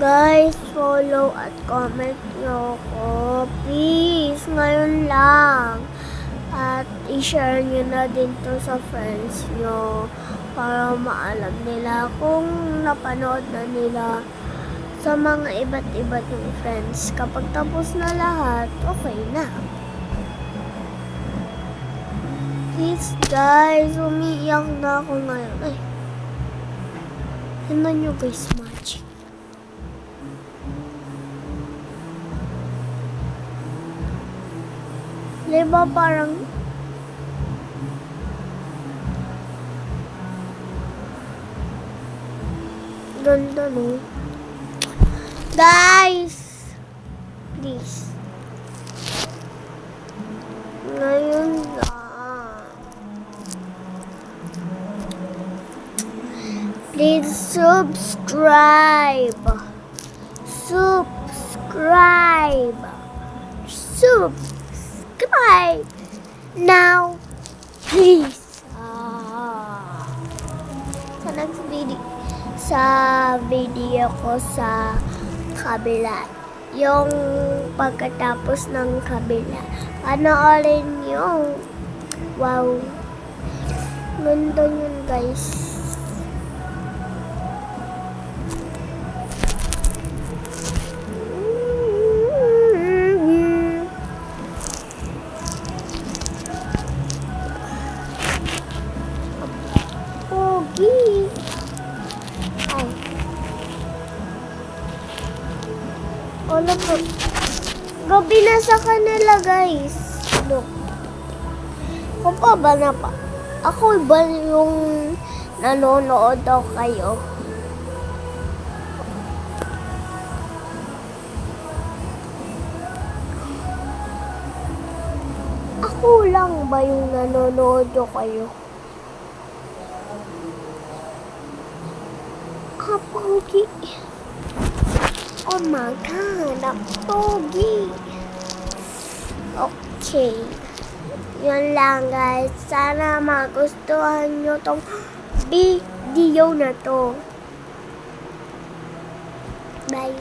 Guys, follow at comment nyo ko. Please, ngayon lang. At i-share nyo na din to sa friends nyo para maalam nila kung napanood na nila sa mga iba't iba't yung friends. Kapag tapos na lahat, okay na. Please guys, umiiyak na ako ngayon. Ay, ano nyo guys, magic. Diba parang ganda no? Guys! Please. Ngayon lang. Please subscribe. Subscribe. Subscribe. Now. Please. Sa next video. Sa video ko sa kabila. Yung pagkatapos ng kabila. Panoorin nyo. Wow. Ganda yun guys. Pogi. Ay. Wala po. Gabi na sa kanila, guys. Look. Ako pa ba na pa? Ako ba yung nanonood daw kayo? Ako lang ba yung nanonood daw kayo? Pogi. Oh my God, pogi. Okay. Yun lang guys. Sana magustuhan nyo tong video na to. Bye.